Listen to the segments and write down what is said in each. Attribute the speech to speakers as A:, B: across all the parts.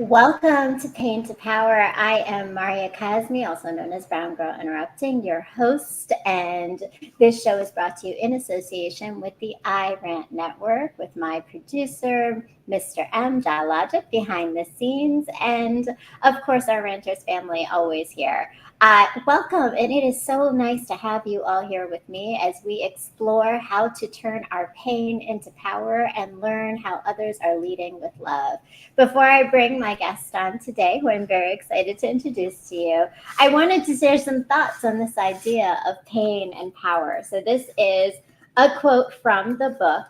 A: Welcome to Pain to Power. I am Maria Kazmi, also known as Brown Girl Interrupting, your host. And this show is brought to you in association with the iRant Network with my producer, Mr. M. Dialogic, behind the scenes. And of course, our Ranters family always here. Welcome, and it is so nice to have you all here with me as we explore how to turn our pain into power and learn how others are leading with love. Before I bring my guest on today, who I'm very excited to introduce to you, I wanted to share some thoughts on this idea of pain and power. So this is a quote from the book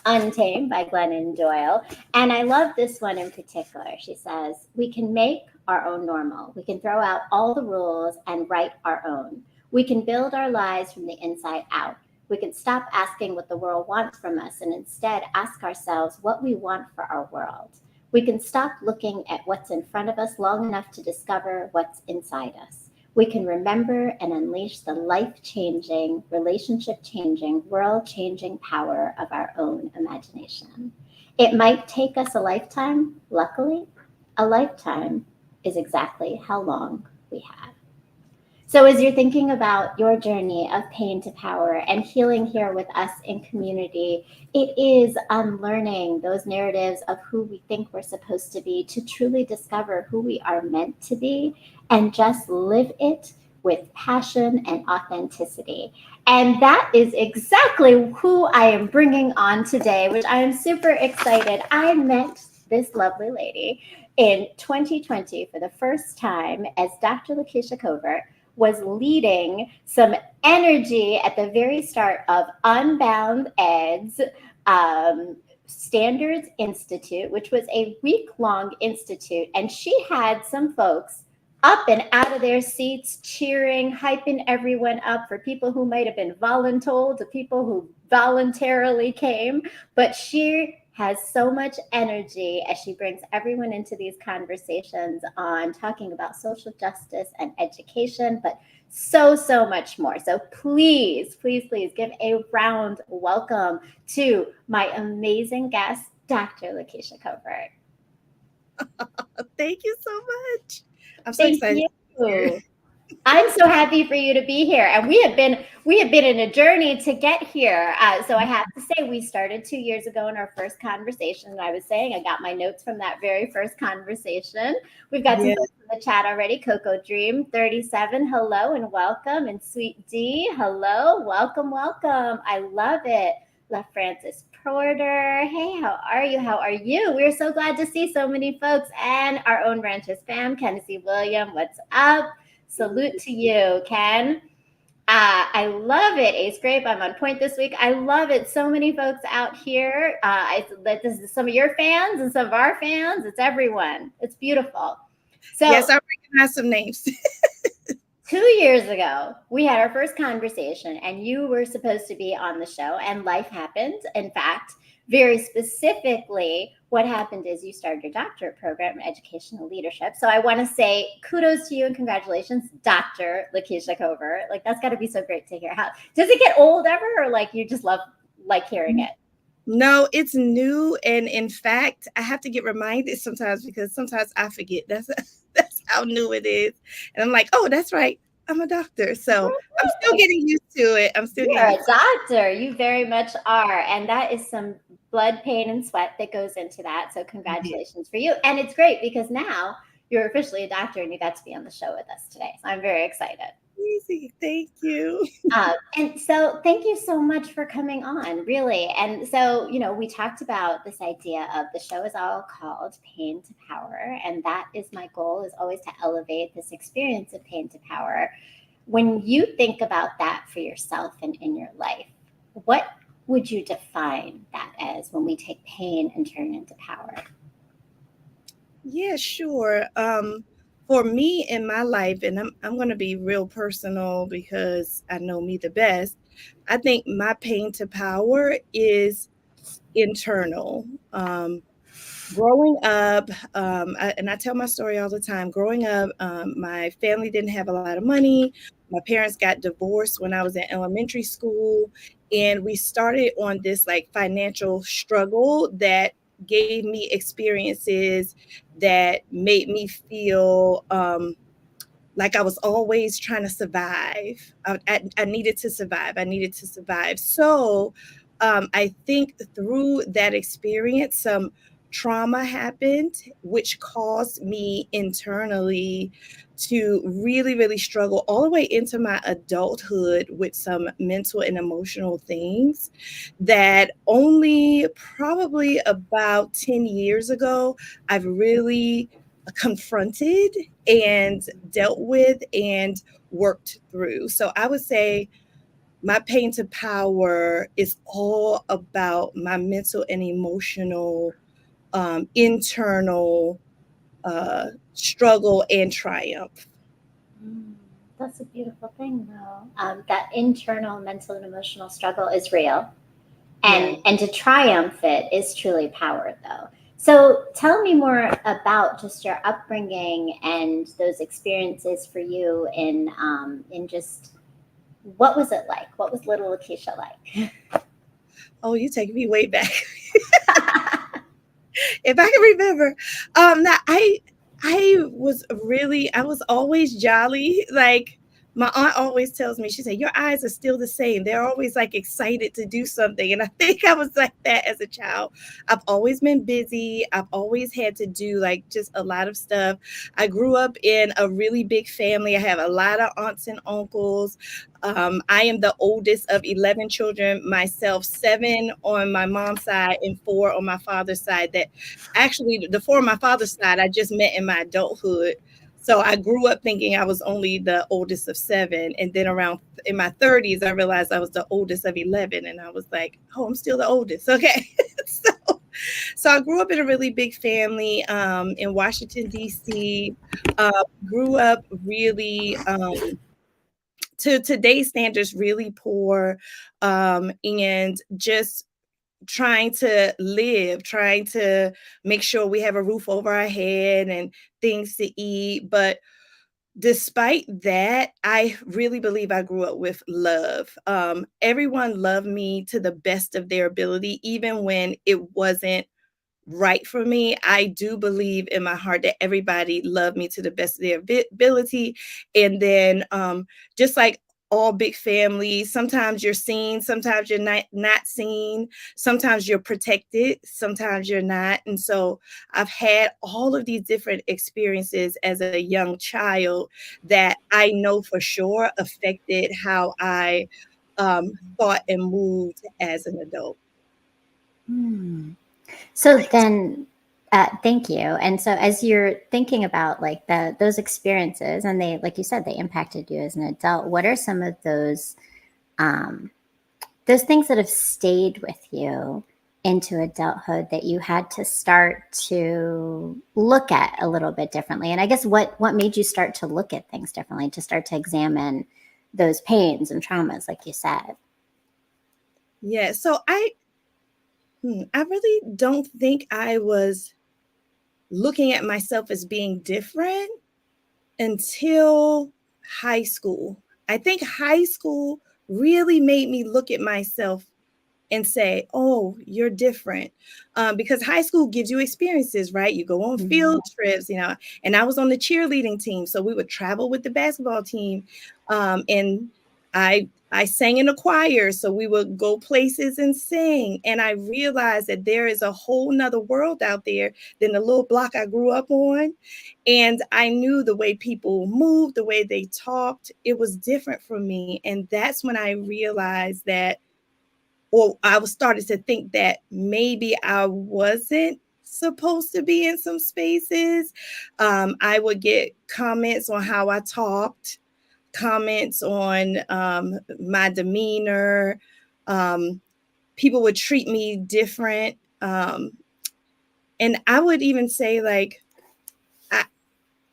A: Untamed by Glennon Doyle. And I love this one in particular. She says, "We can make our own normal. We can throw out all the rules and write our own. We can build our lives from the inside out. We can stop asking what the world wants from us and instead ask ourselves what we want for our world. We can stop looking at what's in front of us long enough to discover what's inside us. We can remember and unleash the life-changing, relationship-changing, world-changing power of our own imagination. It might take us a lifetime. Luckily, a lifetime is exactly how long we have." So as you're thinking about your journey of pain to power and healing here with us in community, it is unlearning those narratives of who we think we're supposed to be to truly discover who we are meant to be and just live it with passion and authenticity. And that is exactly who I am bringing on today, which I am super excited. I met this lovely lady in 2020 for the first time as Dr. Lakisha Covert was leading some energy at the very start of Unbound Ed's Standards Institute, which was a week-long institute. And she had some folks up and out of their seats, cheering, hyping everyone up, for people who might have been voluntold to people who voluntarily came. But she has so much energy as she brings everyone into these conversations on talking about social justice and education, but so much more. So please give a round welcome to my amazing guest, Dr. Lakisha Covert.
B: Thank you so much. I'm so
A: Thank
B: excited.
A: you. I'm so happy for you to be here, and we have been in a journey to get here. So I have to say, we started 2 years ago in our first conversation. And I was saying, I got my notes from that very first conversation. We've got some folks in the chat already. Coco Dream 37, hello and welcome, and Sweet D, hello, welcome. I love it. La Francis Porter, hey, how are you? We're so glad to see so many folks, and our own Ranches fam, Kennedy William, what's up? Salute to you, Ken. I love it. Ace Grape, I'm on point this week. I love it. So many folks out here. This is some of your fans and some of our fans. It's everyone. It's beautiful. So
B: yes, I recognize some names.
A: 2 years ago, we had our first conversation, and you were supposed to be on the show, and life happened. In fact, very specifically, what happened is you started your doctorate program in educational leadership. So I want to say kudos to you and congratulations, Dr. Lakisha Covert. Like, that's got to be so great to hear. How does it get old ever, or like you just love hearing it?
B: No, it's new, and in fact, I have to get reminded sometimes because sometimes I forget. That's how new it is, and I'm like, oh, that's right, I'm a doctor, so I'm still getting used to it.
A: You're a doctor. You very much are, and that is some blood, pain, and sweat that goes into that. So congratulations for you, and it's great because now you're officially a doctor, and you got to be on the show with us today. So I'm very excited.
B: Easy, thank you.
A: And so thank you so much for coming on, really. And so, we talked about this idea of the show is all called Pain to Power. And that is my goal, is always to elevate this experience of pain to power. When you think about that for yourself and in your life, what would you define that as when we take pain and turn it into power?
B: Yeah, sure. For me in my life, and I'm going to be real personal because I know me the best. I think my pain to power is internal. Growing up, and I tell my story all the time. Growing up, my family didn't have a lot of money. My parents got divorced when I was in elementary school, and we started on this like financial struggle that gave me experiences that made me feel like I was always trying to survive. I needed to survive. I needed to survive. So I think through that experience, some trauma happened, which caused me internally to really, really struggle all the way into my adulthood with some mental and emotional things that only probably about 10 years ago, I've really confronted and dealt with and worked through. So I would say my pain to power is all about my mental and emotional, internal struggle and triumph.
A: Mm, that's a beautiful thing, though. That internal mental and emotional struggle is real,
B: Yeah.
A: and to triumph it is truly power, though. So tell me more about just your upbringing and those experiences for you in just what was it like? What was little Lakisha like?
B: Oh, you take me way back. If I can remember. Now I was always jolly. Like my aunt always tells me, she said, your eyes are still the same. They're always like excited to do something. And I think I was like that as a child. I've always been busy. I've always had to do like just a lot of stuff. I grew up in a really big family. I have a lot of aunts and uncles. I am the oldest of 11 children myself, seven on my mom's side and four on my father's side. That actually, the four on my father's side, I just met in my adulthood. So I grew up thinking I was only the oldest of seven. And then around in my 30s, I realized I was the oldest of 11. And I was like, oh, I'm still the oldest. Okay. so, so I grew up in a really big family in Washington, D.C. Uh, grew up really to today's standards really poor, and just trying to live, trying to make sure we have a roof over our head and things to eat. But despite that, I really believe I grew up with love. Everyone loved me to the best of their ability, even when it wasn't right for me. I do believe in my heart that everybody loved me to the best of their ability. And then just like all big families, sometimes you're seen, sometimes you're not seen, sometimes you're protected, sometimes you're not. And so I've had all of these different experiences as a young child that I know for sure affected how I thought and moved as an adult.
A: Hmm. So then, thank you. And so, as you're thinking about like those experiences, and they, like you said, they impacted you as an adult. What are some of um, those things that have stayed with you into adulthood that you had to start to look at a little bit differently? And I guess what made you start to look at things differently, to start to examine those pains and traumas, like you said?
B: Yeah, so I really don't think I was looking at myself as being different until high school. I think high school really made me look at myself and say, "Oh, you're different," because high school gives you experiences, right? You go on
A: Mhm.
B: field trips, and I was on the cheerleading team, so we would travel with the basketball team, and I sang in a choir, so we would go places and sing. And I realized that there is a whole nother world out there than the little block I grew up on. And I knew the way people moved, the way they talked, it was different from me. And that's when I realized that, or I was starting to think that maybe I wasn't supposed to be in some spaces. I would get comments on how I talked, comments on my demeanor. Um, People would treat me different. And I would even say, like, I,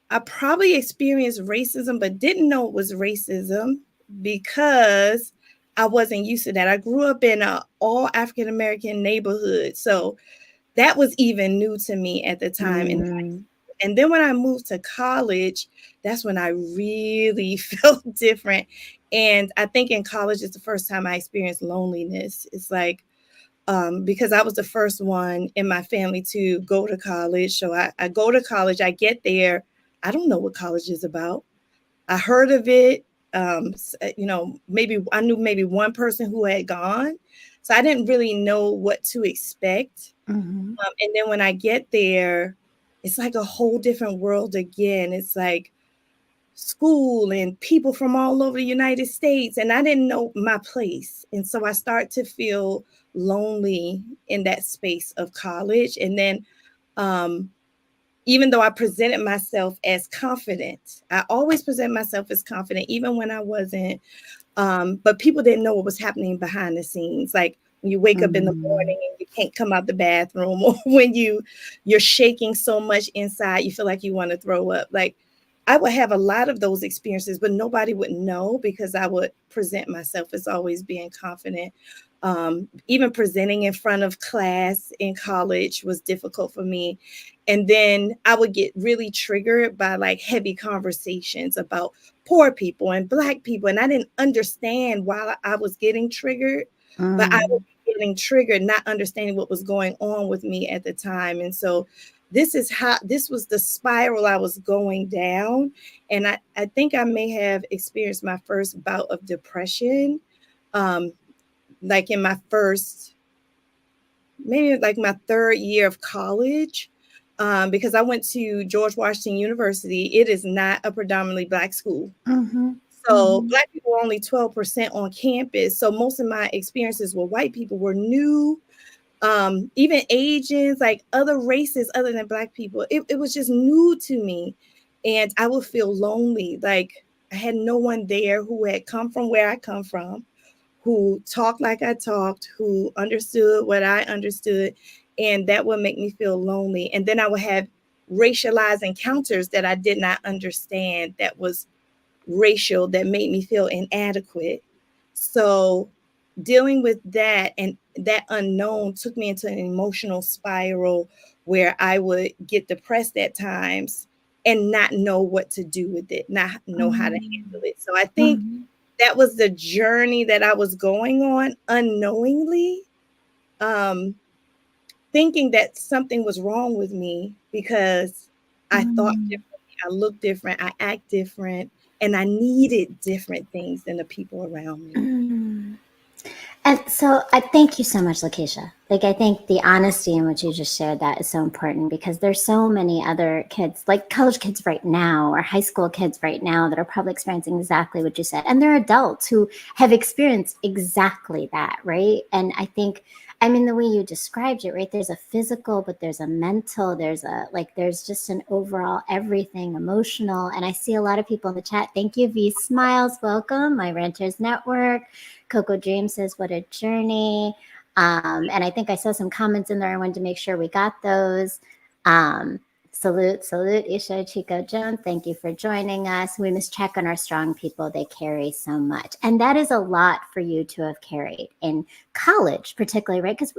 B: I probably experienced racism, but didn't know it was racism because I wasn't used to that. I grew up in a all African American neighborhood, so that was even new to me at the time.
A: Mm.
B: And then when I moved to college, that's when I really felt different. And I think in college is the first time I experienced loneliness. It's like, because I was the first one in my family to go to college. So I go to college, I get there. I don't know what college is about. I heard of it. Maybe I knew maybe one person who had gone. So I didn't really know what to expect.
C: Mm-hmm.
B: And then when I get there, it's like a whole different world again. It's like school and people from all over the United States. And I didn't know my place. And so I start to feel lonely in that space of college. And then, um, even though I presented myself as confident, I always present myself as confident, even when I wasn't. But people didn't know what was happening behind the scenes. Like when you wake up in the
C: Mm-hmm.
B: morning and you can't come out the bathroom, or when you're shaking so much inside, you feel like you want to throw up. Like I would have a lot of those experiences, but nobody would know because I would present myself as always being confident. Even presenting in front of class in college was difficult for me. And then I would get really triggered by like heavy conversations about poor people and Black people. And I didn't understand why I was getting triggered, but I was
C: Mm.
B: getting triggered, not understanding what was going on with me at the time. And so this was the spiral I was going down. And I think I may have experienced my first bout of depression, um, like in my first, maybe like my third year of college. Because I went to George Washington University. It is not a predominantly Black school.
C: Mm-hmm.
B: So
C: Mm-hmm.
B: Black people were only 12% on campus. So most of my experiences with white people were new. Even Asians, like other races other than Black people, it was just new to me. And I would feel lonely. Like I had no one there who had come from where I come from, who talked like I talked, who understood what I understood. And that would make me feel lonely. And then I would have racialized encounters that I did not understand, that was racial, that made me feel inadequate. So dealing with that and that unknown took me into an emotional spiral where I would get depressed at times and not know what to do with it, not know how to handle it. So I think
C: Mm-hmm.
B: that was the journey that I was going on unknowingly, um, thinking that something was wrong with me because I thought
C: Mm-hmm.
B: differently, I looked different, I act different, and I needed different things than the people around me.
C: Mm. And so I thank you so much, Lakisha. Like, I think the honesty in which you just shared that is so important because there's so many other kids, like college kids right now or high school kids right now, that are probably experiencing exactly what you said. And they're adults who have experienced exactly that, right? And I think, I mean, the way you described it, right? There's a physical, but there's a mental, there's just an overall everything emotional. And I see a lot of people in the chat. Thank you, V Smiles. Welcome, my Renters Network. Coco James says, what a journey. And I think I saw some comments in there. I wanted to make sure we got those. Um, salute, Isha Chico Jones. Thank you for joining us. We must check on our strong people. They carry so much. And that is a lot for you to have carried in college, particularly, right? Because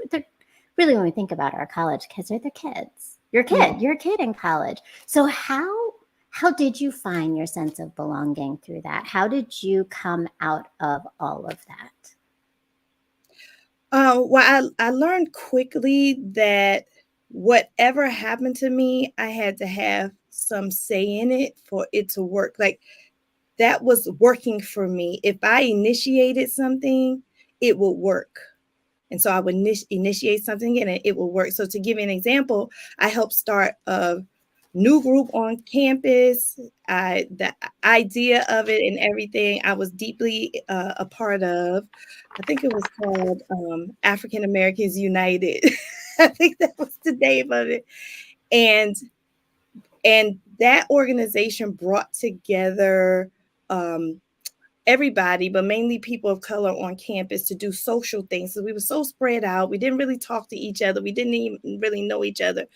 C: really, when we think about our college kids, right? They're kids.
B: Yeah.
C: You're a kid in college. So how did you find your sense of belonging through that? How did you come out of all of that?
B: I learned quickly that whatever happened to me, I had to have some say in it for it to work. Like that was working for me. If I initiated something, it would work. And so I would initiate something and it will work. So to give you an example, I helped start a new group on campus. The idea of it and everything, I was deeply a part of. I think it was called African Americans United. I think that was the name of it. And and that organization brought together um, everybody, but mainly people of color on campus to do social things. So we were so spread out. We didn't really talk to each other. We didn't even really know each other.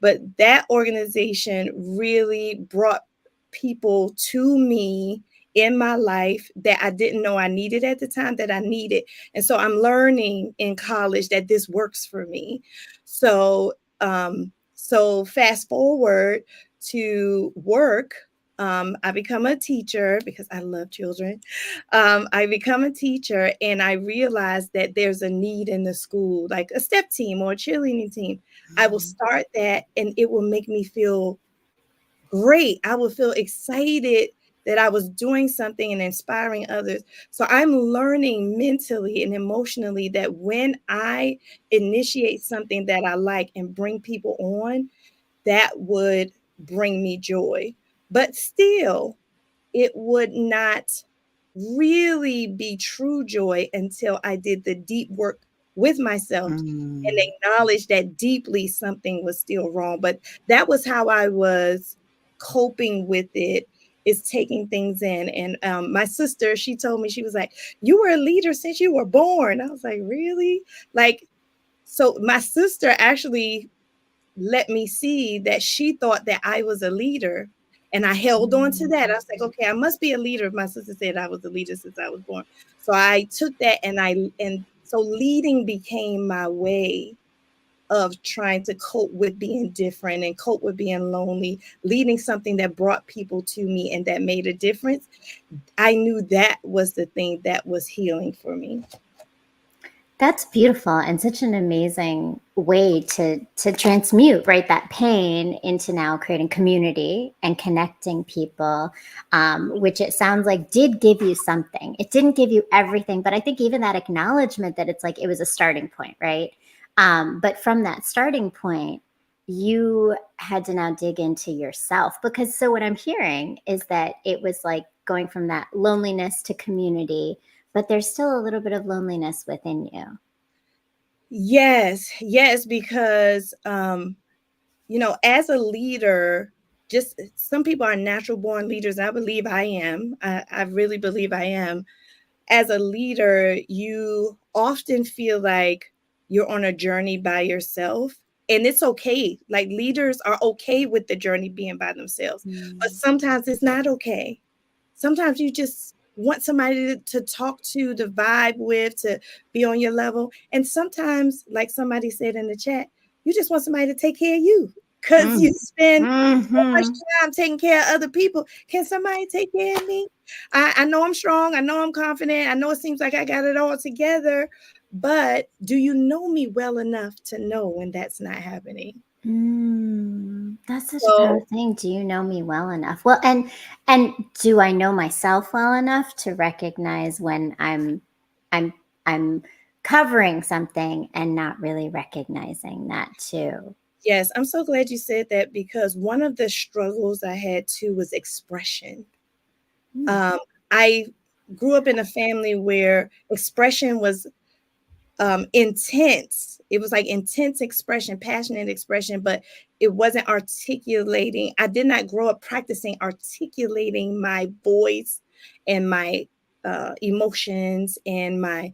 B: But that organization really brought people to me in my life that I didn't know I needed at the time that I needed. And so I'm learning in college that this works for me. So so fast forward to work. I become a teacher because I love children. I become a teacher and I realize that there's a need in the school, like a step team or a cheerleading team. I will start that and it will make me feel great. I will feel excited that I was doing something and inspiring others. So I'm learning mentally and emotionally that when I initiate something that I like and bring people on, that would bring me joy. But still, it would not really be true joy until I did the deep work with myself and acknowledged that deeply something was still wrong. But that was how I was coping with it, is taking things in. And my sister, she told me, she was like, "You were a leader since you were born." I was like, "Really?" Like, so my sister actually let me see that she thought that I was a leader. And I held on to that. I was like, okay, I must be a leader if my sister said I was a leader since I was born. So I took that and so leading became my way of trying to cope with being different and cope with being lonely, leading something that brought people to me and that made a difference. I knew that was the thing that was healing for me.
C: That's beautiful and such an amazing way to transmute, right, that pain into now creating community and connecting people, which it sounds like did give you something. It didn't give you everything, but I think even that acknowledgement that it's like it was a starting point, right? But from that starting point, you had to now dig into yourself, because so what I'm hearing is that it was like going from that loneliness to community, but there's still a little bit of loneliness within you.
B: Yes, because as a leader, just some people are natural born leaders. I believe I am. I really believe I am. As a leader, you often feel like you're on a journey by yourself. And it's okay. Like, leaders are okay with the journey being by themselves. But sometimes it's not okay. Sometimes you just want somebody to talk to vibe with, to be on your level. And sometimes, like somebody said in the chat, you just want somebody to take care of you because you spend so much time taking care of other people. Can somebody take care of me? I know I'm strong. I know I'm confident. I know it seems like I got it all together. But do you know me well enough to know when that's not happening?
C: That's such a
B: So,
C: powerful thing. Do you know me well enough? Well, and do I know myself well enough to recognize when I'm covering something and not really recognizing that too?
B: yes, I'm so glad you said that, because one of the struggles I had too was expression. I grew up in a family where expression was intense. It was like intense expression, passionate expression, but it wasn't articulating. I did not grow up practicing articulating my voice and my emotions and my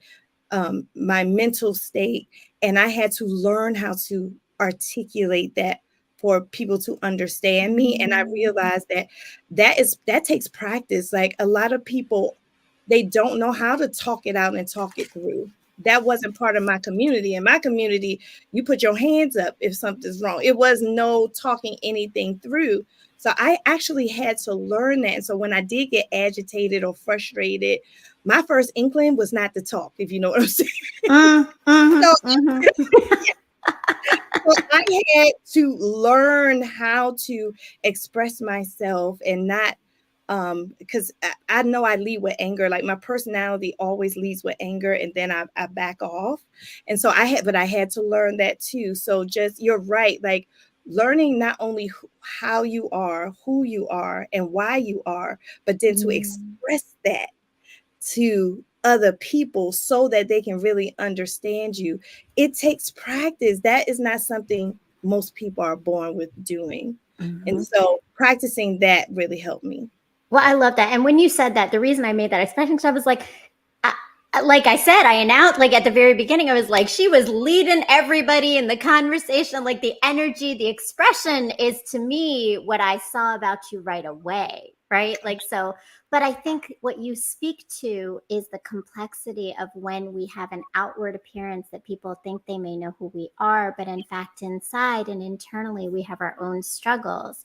B: mental state. And I had to learn how to articulate that for people to understand me. And I realized that that takes practice. Like, a lot of people, they don't know how to talk it out and talk it through. That wasn't part of my community. In my community, you put your hands up if something's wrong. It was no talking anything through. So I actually had to learn that. And so when I did get agitated or frustrated, my first inkling was not to talk, if you know what I'm saying. So, so I had to learn how to express myself and not because I know I lead with anger. Like, my personality always leads with anger, and then I back off. And so I had to learn that too. So just, you're right, like, learning not only how you are, who you are, and why you are, but then to express that to other people so that they can really understand you. It takes practice. That is not something most people are born with doing. And so practicing that really helped me.
C: Well, I love that. And when you said that, the reason I made that expression, because I was like I said, I announced, like at the very beginning, I was like, she was leading everybody in the conversation. Like, the energy, the expression is, to me, what I saw about you right away. Right. Like, so, but I think what you speak to is the complexity of when we have an outward appearance that people think they may know who we are, but in fact, inside and internally, we have our own struggles.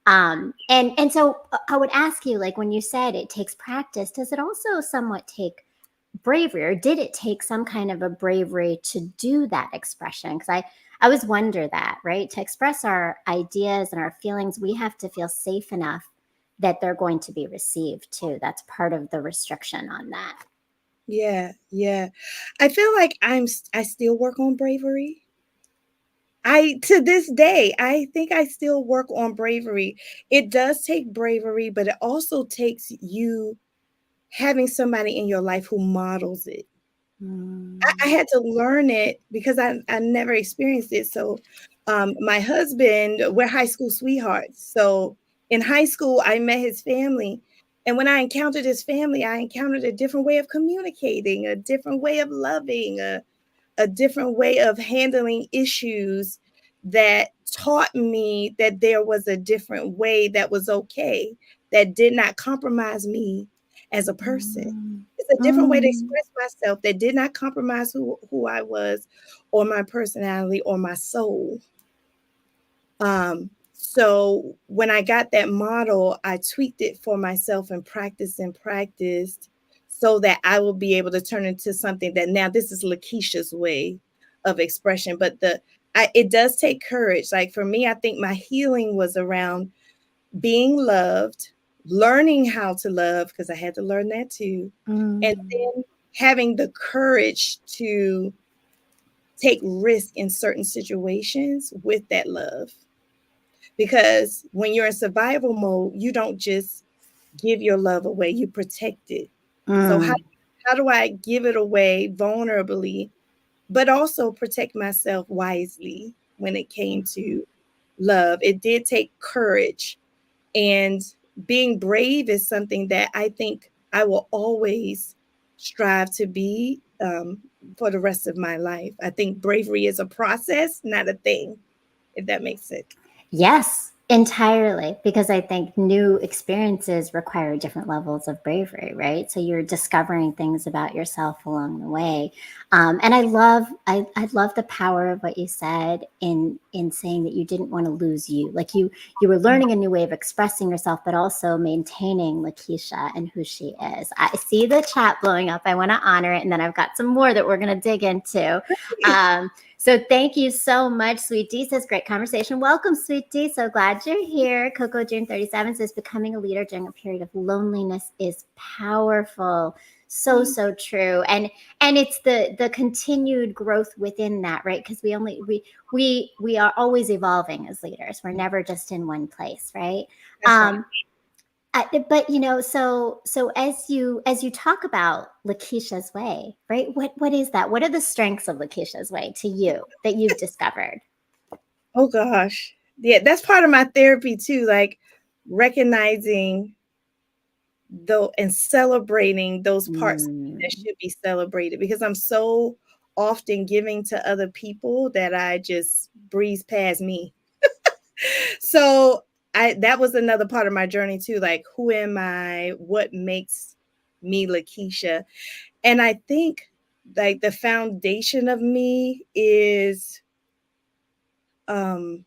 C: And so I would ask you, like, when you said it takes practice, does it also somewhat take bravery, or did it take some kind of a bravery to do that expression? Because I always wonder that, right? To express our ideas and our feelings, we have to feel safe enough that they're going to be received too. That's part of the restriction on that.
B: Yeah, yeah. I feel like I still work on bravery. To this day, I think I still work on bravery. It does take bravery, but it also takes you having somebody in your life who models it. I had to learn it because I never experienced it. So, my husband, we're high school sweethearts. So, in high school, I met his family. And when I encountered his family, I encountered a different way of communicating, a different way of loving, a different way of handling issues that taught me that there was a different way that was okay, that did not compromise me as a person. It's a different way to express myself that did not compromise who I was or my personality or my soul. So when I got that model, I tweaked it for myself and practiced so that I will be able to turn into something that now this is Lakisha's way of expression. But it does take courage. Like for me, I think my healing was around being loved, learning how to love, because I had to learn that too. And then having the courage to take risk in certain situations with that love. Because when you're in survival mode, you don't just give your love away, you protect it. So how do I give it away vulnerably, but also protect myself wisely when it came to love? It did take courage, and being brave is something that I think I will always strive to be for the rest of my life. I think bravery is a process, not a thing, if that makes sense.
C: Yes, entirely. Because I think new experiences require different levels of bravery, right? So you're discovering things about yourself along the way. And I love the power of what you said in saying that you didn't want to lose you. Like you were learning a new way of expressing yourself, but also maintaining Lakisha and who she is. I see the chat blowing up. I want to honor it, and then I've got some more that we're going to dig into. So thank you so much. Sweet D says, great conversation. Welcome, Sweet D. So glad you're here. Coco June 37 says, becoming a leader during a period of loneliness is powerful. So true. And it's the continued growth within that, right? Because we are always evolving as leaders. We're never just in one place, right?
B: Right.
C: But so as you talk about Lakisha's way, right? What is that? What are the strengths of Lakisha's way to you that you've discovered?
B: Oh gosh. Yeah, that's part of my therapy too, like recognizing though and celebrating those parts that should be celebrated, because I'm so often giving to other people that I just breeze past me. So that was another part of my journey too, like who am I? What makes me Lakisha? And I think like the foundation of me is I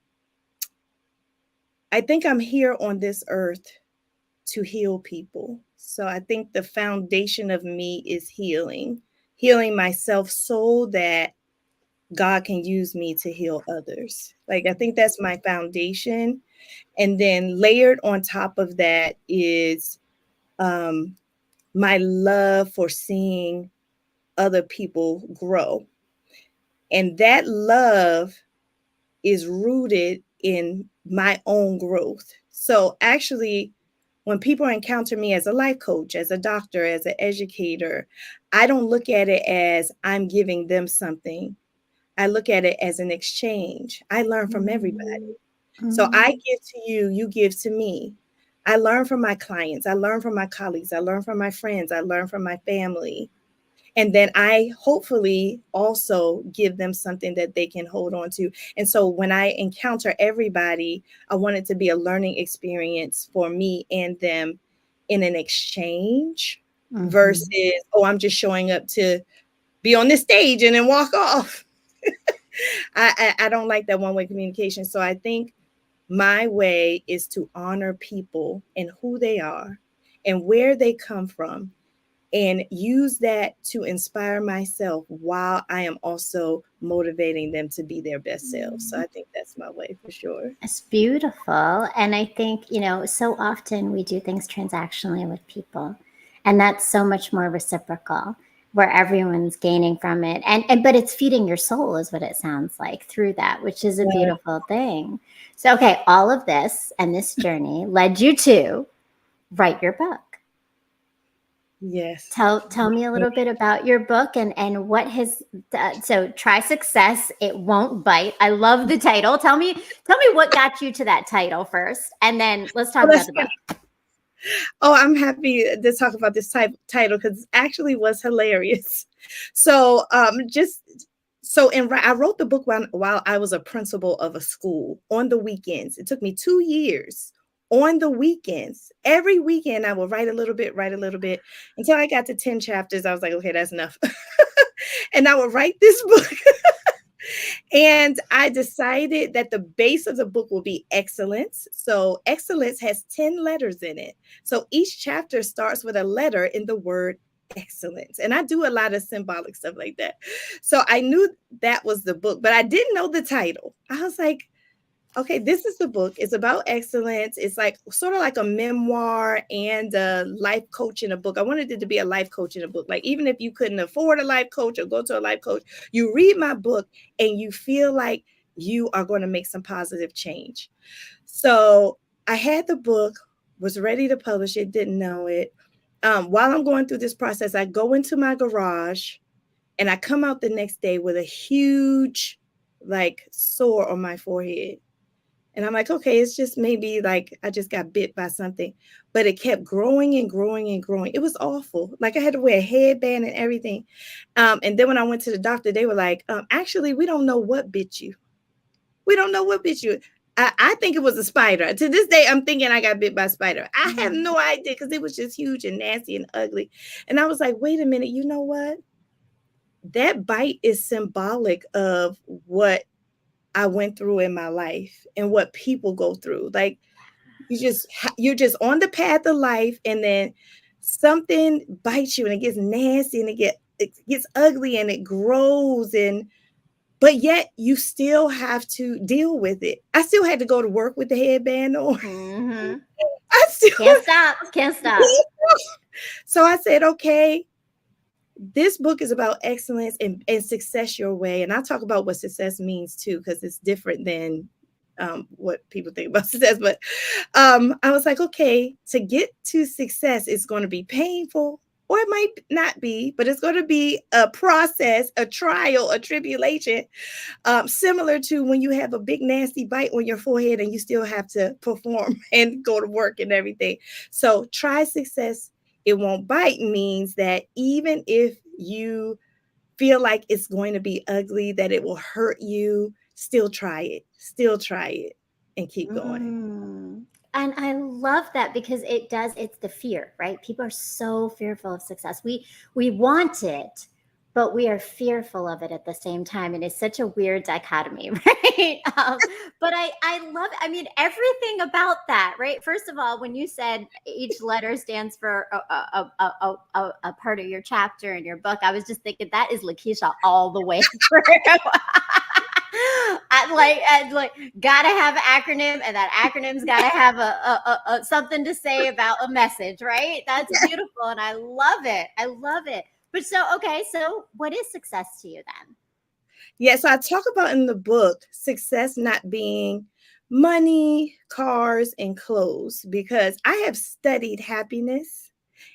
B: think I'm here on this earth to heal people. So I think the foundation of me is healing myself so that God can use me to heal others. Like, I think that's my foundation. And then layered on top of that is my love for seeing other people grow. And that love is rooted in my own growth. So actually, when people encounter me as a life coach, as a doctor, as an educator, I don't look at it as I'm giving them something. I look at it as an exchange. I learn from everybody. So I give to you, you give to me. I learn from my clients. I learn from my colleagues. I learn from my friends. I learn from my family. And then I hopefully also give them something that they can hold on to. And so when I encounter everybody, I want it to be a learning experience for me and them in an exchange versus, oh, I'm just showing up to be on this stage and then walk off. I don't like that one-way communication. So I think my way is to honor people and who they are and where they come from, and use that to inspire myself while I am also motivating them to be their best selves. So I think that's my way for sure.
C: It's beautiful. And I think, so often we do things transactionally with people, and that's so much more reciprocal where everyone's gaining from it. And but it's feeding your soul is what it sounds like through that, which is a
B: Yeah.
C: beautiful thing. So, okay, all of this and this journey led you to write your book.
B: Yes.
C: Tell me a little bit about your book and what has so try success, it won't bite. I love the title. Tell me what got you to that title first, and then let's talk
B: Well,
C: about the book.
B: Oh, I'm happy to talk about this title because it actually was hilarious. So, I wrote the book while I was a principal of a school on the weekends. It took me 2 years on the weekends. Every weekend, I would write a little bit, until I got to 10 chapters. I was like, okay, that's enough. And I would write this book. And I decided that the base of the book will be excellence. So excellence has 10 letters in it. So each chapter starts with a letter in the word excellence. And I do a lot of symbolic stuff like that. So I knew that was the book, but I didn't know the title. I was like, okay, this is the book. It's about excellence. It's like sort of like a memoir and a life coach in a book. I wanted it to be a life coach in a book. Like, even if you couldn't afford a life coach or go to a life coach, you read my book and you feel like you are going to make some positive change. So I had the book, was ready to publish it, didn't know it. While I'm going through this process, I go into my garage and I come out the next day with a huge like sore on my forehead. And I'm like, okay, it's just maybe like I just got bit by something. But it kept growing and growing and growing. It was awful. Like, I had to wear a headband and everything. And then when I went to the doctor, they were like, actually, we don't know what bit you. We don't know what bit you. I think it was a spider. To this day, I'm thinking I got bit by a spider. I have no idea because it was just huge and nasty and ugly. And I was like, wait a minute, you know what? That bite is symbolic of what I went through in my life and what people go through. Like, you're just on the path of life, and then something bites you and it gets nasty and it gets ugly and it grows, but yet you still have to deal with it. I still had to go to work with the headband on.
C: Mm-hmm.
B: I still
C: Can't stop.
B: So I said, okay, this book is about excellence and success your way. And I'll talk about what success means too, because it's different than what people think about success. But I was like, okay, to get to success, it's going to be painful, or it might not be, but it's going to be a process, a trial, a tribulation, similar to when you have a big nasty bite on your forehead and you still have to perform and go to work and everything. So try success, it won't bite means that even if you feel like it's going to be ugly, that it will hurt you, still try it and keep going.
C: And I love that because it's the fear, right? People are so fearful of success. We want it, but we are fearful of it at the same time. And it's such a weird dichotomy, right? But I love, I mean, everything about that, right? First of all, when you said each letter stands for a part of your chapter in your book, I was just thinking that is Lakisha all the way through. I'd like gotta have an acronym, and that acronym's gotta have a something to say about a message, right? That's beautiful, and I love it. I love it. But so what is success to you then?
B: Yeah, so I talk about in the book success not being money, cars, and clothes, because I have studied happiness,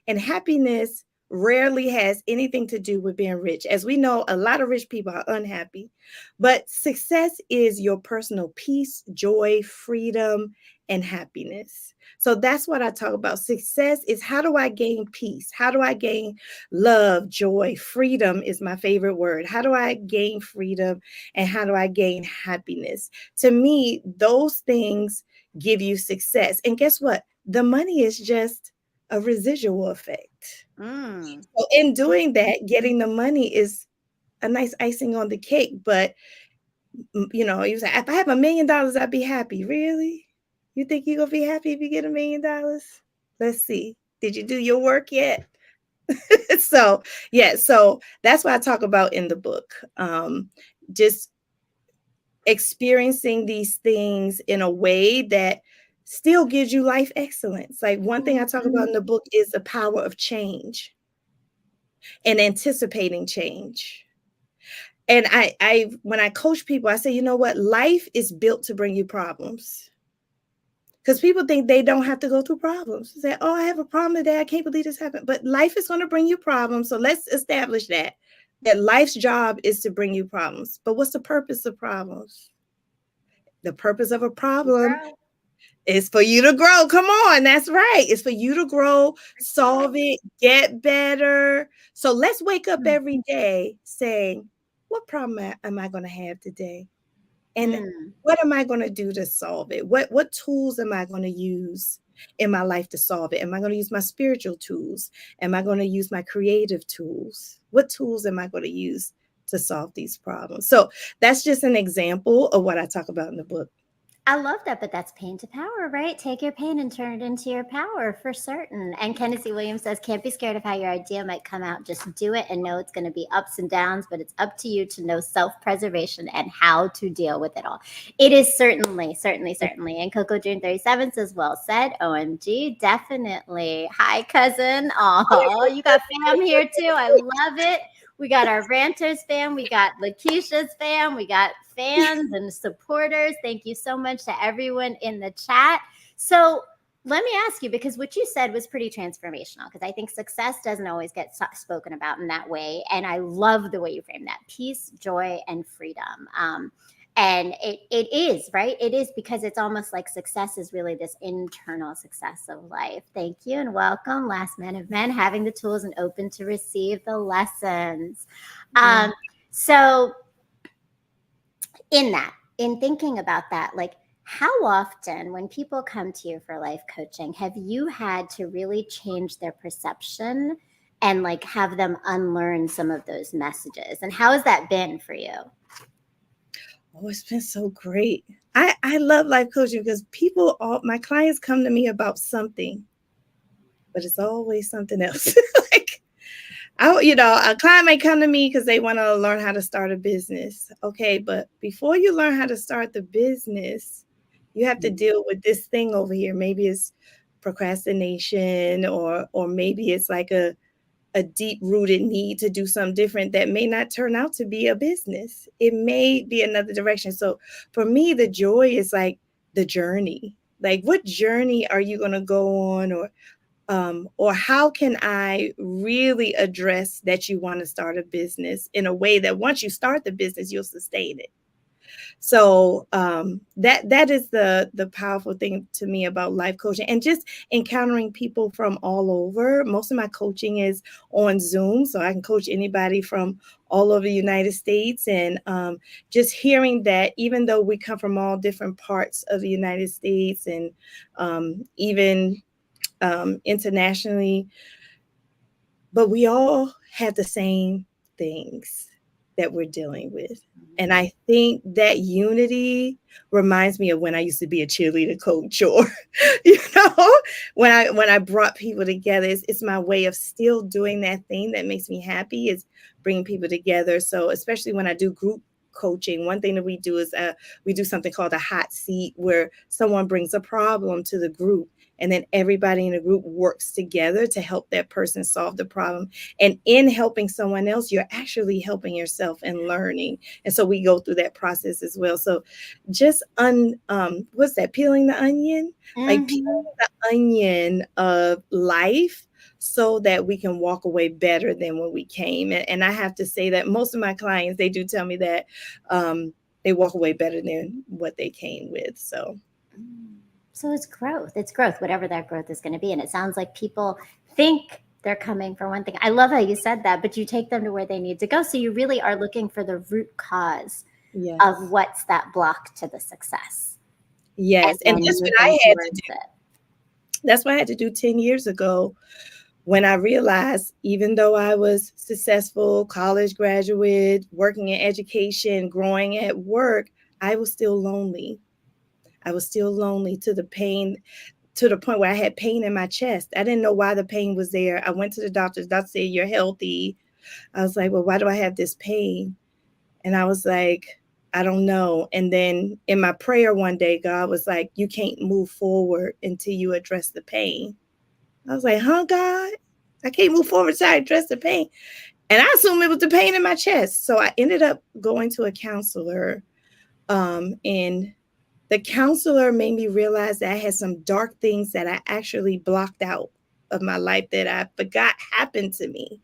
B: and happiness rarely has anything to do with being rich. As we know, a lot of rich people are unhappy, but success is your personal peace, joy, freedom, and happiness. So that's what I talk about. Success is, how do I gain peace? How do I gain love, joy? Freedom is my favorite word. How do I gain freedom, and how do I gain happiness? To me, those things give you success. And guess what? The money is just a residual effect. So in doing that, getting the money is a nice icing on the cake. But you say, if I have $1 million, I'd be happy. Really? You think you're going to be happy if you get $1 million? Let's see. Did you do your work yet? So, yeah, so that's what I talk about in the book. Just experiencing these things in a way that still gives you life excellence. Like one thing I talk about in the book is the power of change and anticipating change. And I when I coach people, I say, you know what? Life is built to bring you problems. Because people think they don't have to go through problems. They say, oh, I have a problem today. I can't believe this happened. But life is going to bring you problems. So let's establish that life's job is to bring you problems. But what's the purpose of problems? The purpose of a problem is for you to grow. Come on, that's right. It's for you to grow, solve it, get better. So let's wake up every day saying, what problem am I going to have today? And what am I going to do to solve it? What tools am I going to use in my life to solve it? Am I going to use my spiritual tools? Am I going to use my creative tools? What tools am I going to use to solve these problems? So that's just an example of what I talk about in the book.
C: I love that, but that's pain to power, right? Take your pain and turn it into your power for certain. And Kenneth Williams says, can't be scared of how your idea might come out. Just do it and know it's going to be ups and downs, but it's up to you to know self-preservation and how to deal with it all. It is certainly. And Coco June 37 says, well said. OMG, definitely. Hi, cousin. Oh, you got fam here too. I love it. We got our ranters fam. We got Lakisha's fam. We got fans and supporters. Thank you so much to everyone in the chat. So let me ask you, because what you said was pretty transformational, because I think success doesn't always get spoken about in that way. And I love the way you frame that: peace, joy, and freedom. And it is, right? It is, because it's almost like success is really this internal success of life. Thank you and welcome, Last Men of Men, having the tools and open to receive the lessons. So in thinking about that, like, how often when people come to you for life coaching, have you had to really change their perception and like have them unlearn some of those messages? And how has that been for you?
B: Oh, it's been so great. I love life coaching because my clients come to me about something, but it's always something else. Like, a client may come to me because they want to learn how to start a business. Okay, but before you learn how to start the business, you have to deal with this thing over here. Maybe it's procrastination, or maybe it's like a deep-rooted need to do something different that may not turn out to be a business. It may be another direction. So for me, the joy is like the journey. Like, what journey are you going to go on, or how can I really address that you want to start a business in a way that once you start the business, you'll sustain it. So that is the powerful thing to me about life coaching, and just encountering people from all over. Most of my coaching is on Zoom, so I can coach anybody from all over the United States. And just hearing that even though we come from all different parts of the United States, and even internationally, but we all have the same things that we're dealing with. And I think that unity reminds me of when I used to be a cheerleader coach, or, when I brought people together. It's my way of still doing that thing that makes me happy, is bringing people together. So especially when I do group coaching, one thing that we do is we do something called a hot seat, where someone brings a problem to the group, and then everybody in the group works together to help that person solve the problem. And in helping someone else, you're actually helping yourself and learning. And so we go through that process as well. So just peeling the onion, like peeling the onion of life, so that we can walk away better than when we came. And I have to say that most of my clients, they do tell me that they walk away better than what they came with. So
C: it's growth. It's growth, whatever that growth is going to be. And it sounds like people think they're coming for one thing. I love how you said that, but you take them to where they need to go. So you really are looking for the root cause of what's that block to the success.
B: Yes. And that's what I had to do. That's what I had to do 10 years ago, when I realized, even though I was successful, college graduate, working in education, growing at work, I was still lonely. I was still lonely to the point where I had pain in my chest. I didn't know why the pain was there. I went to the doctor. The doctor said, "You're healthy." I was like, "Well, why do I have this pain?" And I was like, "I don't know." And then in my prayer one day, God was like, "You can't move forward until you address the pain." I was like, "Huh, God? I can't move forward until I address the pain." And I assumed it was the pain in my chest. So I ended up going to a counselor. And the counselor made me realize that I had some dark things that I actually blocked out of my life that I forgot happened to me.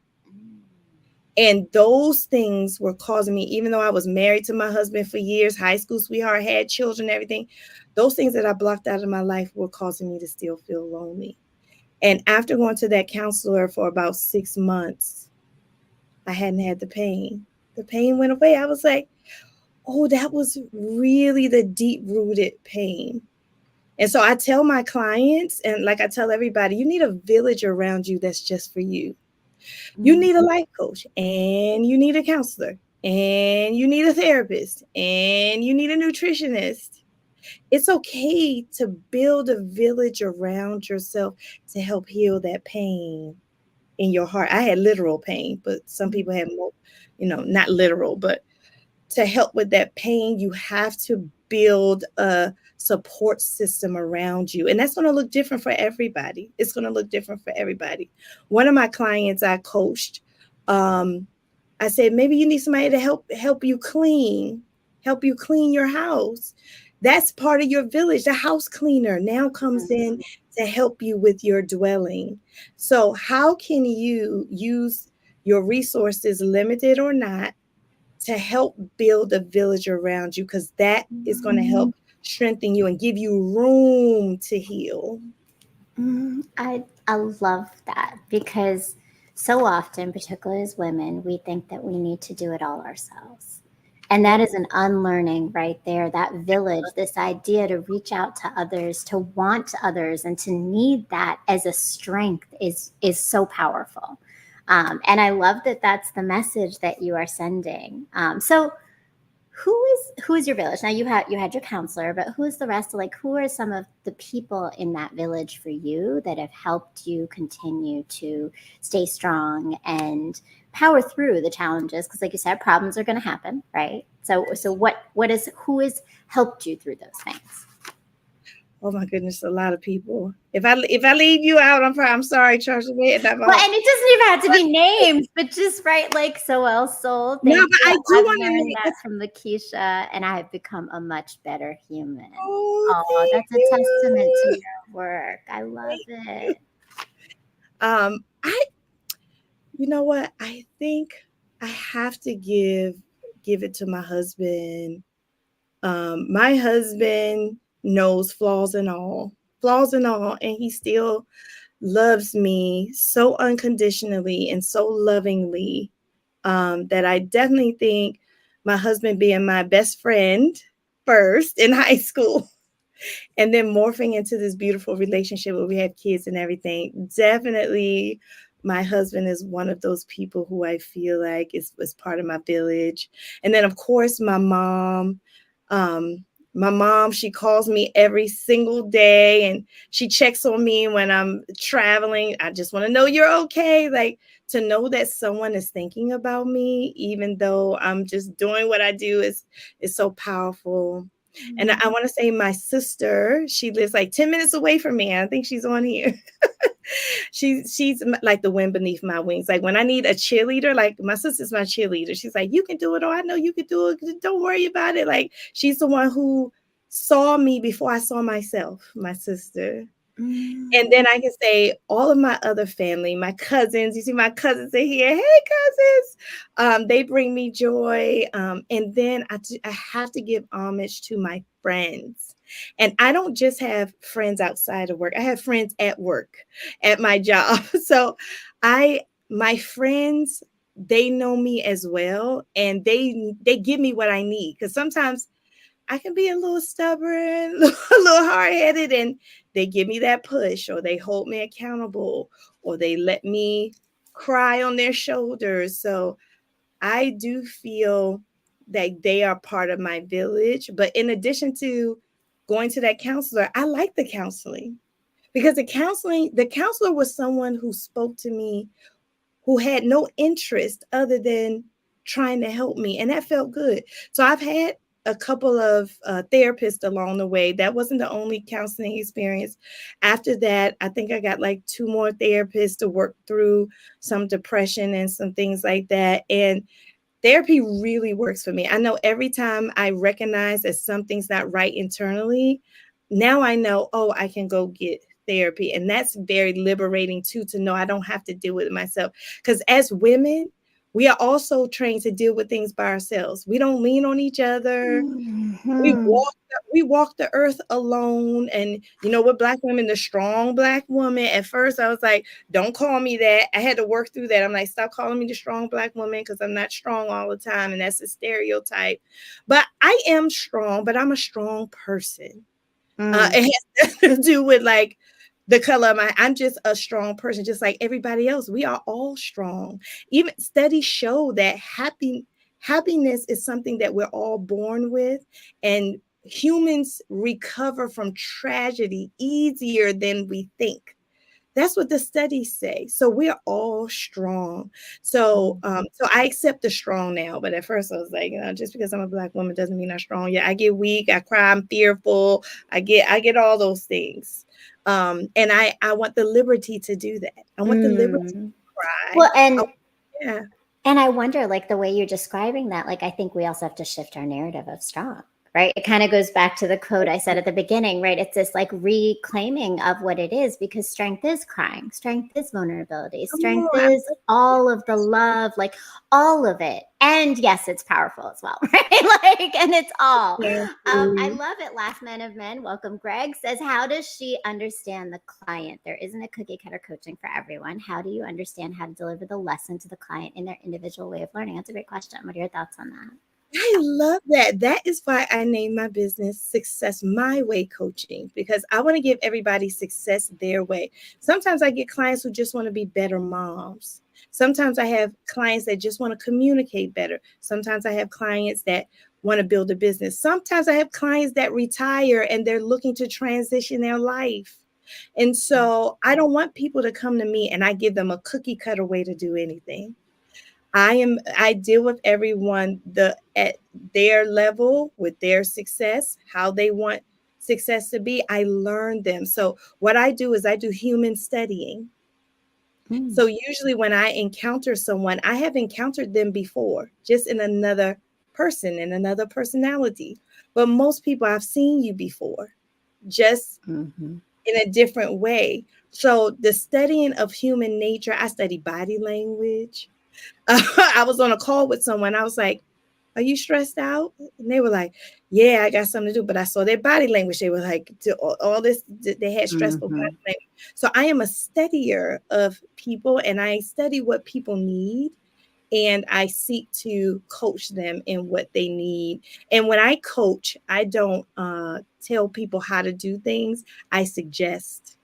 B: And those things were causing me, even though I was married to my husband for years, high school sweetheart, had children, everything, those things that I blocked out of my life were causing me to still feel lonely. And after going to that counselor for about 6 months, I hadn't had the pain. The pain went away. I was like, oh, that was really the deep rooted pain. And so I tell my clients, and like I tell everybody, you need a village around you that's just for you. You need a life coach, and you need a counselor, and you need a therapist, and you need a nutritionist. It's okay to build a village around yourself to help heal that pain in your heart. I had literal pain, but some people have more, not literal, but to help with that pain, you have to build a support system around you. And that's going to look different for everybody. It's going to look different for everybody. One of my clients I coached, I said, maybe you need somebody to help you clean your house. That's part of your village. The house cleaner now comes in to help you with your dwelling. So how can you use your resources, limited or not, to help build a village around you? Because that is going to help strengthen you and give you room to heal.
C: I love that, because so often, particularly as women, we think that we need to do it all ourselves. And that is an unlearning right there. That village, this idea to reach out to others, to want others, and to need that as a strength is so powerful. And I love that that's the message that you are sending. So who is your village? Now you had your counselor, but who is the rest? Like, who are some of the people in that village for you that have helped you continue to stay strong and power through the challenges? Because like you said, problems are going to happen, right? So who has helped you through those things?
B: Oh my goodness, a lot of people. If I leave you out, I'm sorry, Charles.
C: Well, and it doesn't even have to be names, but just right, like So Well Soul.
B: No, but I do
C: I've
B: want to
C: learned
B: make
C: that from Lakisha, and I have become a much better human.
B: Oh,
C: That's a testament to your work. I love it.
B: You know what? I think I have to give it to my husband. My husband knows flaws and all, and he still loves me so unconditionally and so lovingly, that I definitely think my husband being my best friend first in high school and then morphing into this beautiful relationship where we have kids and everything. Definitely my husband is one of those people who I feel like is part of my village. And then of course my mom. She calls me every single day and she checks on me when I'm traveling. I just want to know you're okay. Like, to know that someone is thinking about me, even though I'm just doing what I do, is so powerful. And I want to say my sister, she lives like 10 minutes away from me. I think she's on here. She's like the wind beneath my wings. Like when I need a cheerleader, like my sister's my cheerleader. She's like, you can do it. Oh, I know you can do it. Don't worry about it. Like, she's the one who saw me before I saw myself, my sister. And then I can say all of my other family, my cousins, you see my cousins are here. Hey, cousins. They bring me joy. And then I have to give homage to my friends. And I don't just have friends outside of work. I have friends at work, at my job. So my friends, they know me as well. And they give me what I need. Because sometimes I can be a little stubborn, a little hard-headed, and they give me that push, or they hold me accountable, or they let me cry on their shoulders. So I do feel that they are part of my village. But in addition to going to that counselor, I liked the counseling because the counselor was someone who spoke to me who had no interest other than trying to help me. And that felt good. So I've had a couple of therapists along the way. That wasn't the only counseling experience. After that, I think I got like 2 more therapists to work through some depression and some things like that. And therapy really works for me. I know every time I recognize that something's not right internally, now I know, oh, I can go get therapy. And that's very liberating too, to know I don't have to deal with it myself. Because as women, we are also trained to deal with things by ourselves. We don't lean on each other. We
C: Mhm.
B: walk we walk the earth alone. And you know, with Black women, the strong Black woman, at first I was like, don't call me that. I had to work through that. I'm like, stop calling me the strong Black woman, because I'm not strong all the time, and that's a stereotype. But I am strong, but I'm a strong person.
C: Mm.
B: It has nothing to do with like the color of I'm just a strong person, just like everybody else. We are all strong. Even studies show that happiness is something that we're all born with, and humans recover from tragedy easier than we think. That's what the studies say. So we're all strong. So I accept the strong now. But at first I was like, just because I'm a Black woman doesn't mean I'm strong. Yeah, I get weak, I cry, I'm fearful, I get all those things. And I want the liberty to do that. I want the liberty to
C: Mm.
B: cry.
C: Well, and
B: Yeah.
C: And I wonder, like the way you're describing that, like I think we also have to shift our narrative of strong, right? It kind of goes back to the quote I said at the beginning, right? It's this like reclaiming of what it is, because strength is crying, strength is vulnerability, strength
B: Oh,
C: is all of the love, like all of it. And yes, it's powerful as well, right? Like, and it's all. I love it. Last Man of Men, welcome. Greg says, how does she understand the client? There isn't a cookie cutter coaching for everyone. How do you understand how to deliver the lesson to the client in their individual way of learning? That's a great question. What are your thoughts on that?
B: I love that. That is why I named my business Success My Way Coaching, because I want to give everybody success their way. Sometimes I get clients who just want to be better moms. Sometimes I have clients that just want to communicate better. Sometimes I have clients that want to build a business. Sometimes I have clients that retire and they're looking to transition their life. And so I don't want people to come to me and I give them a cookie cutter way to do anything. I deal with everyone at their level with their success, how they want success to be. I learn them. So what I do is I do human studying.
C: Mm.
B: So usually when I encounter someone, I have encountered them before, just in another person, in another personality. But most people, I've seen you before, just
C: Mm-hmm.
B: in a different way. So the studying of human nature, I study body language. I was on a call with someone. I was like, are you stressed out? And they were like, yeah, I got something to do. But I saw their body language. They were like, all this, they had stressful
C: Mm-hmm.
B: body language. So I am a studier of people, and I study what people need. And I seek to coach them in what they need. And when I coach, I don't tell people how to do things. I suggest,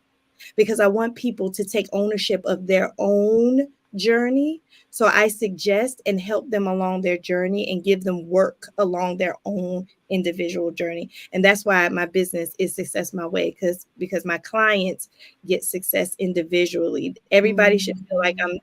B: because I want people to take ownership of their own journey. So I suggest and help them along their journey and give them work along their own individual journey. And that's why my business is Success My Way, because my clients get success individually. Everybody should feel like I'm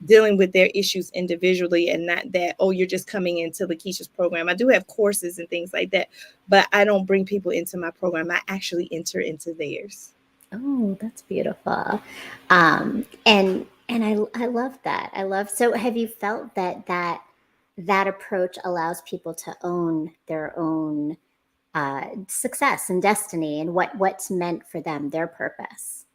B: dealing with their issues individually, and not that, oh, you're just coming into Lakisha's program. I do have courses and things like that, but I don't bring people into my program. I actually enter into theirs.
C: Oh, that's beautiful. And I love that. I love, so have you felt that approach allows people to own their own success and destiny and what's meant for them, their purpose?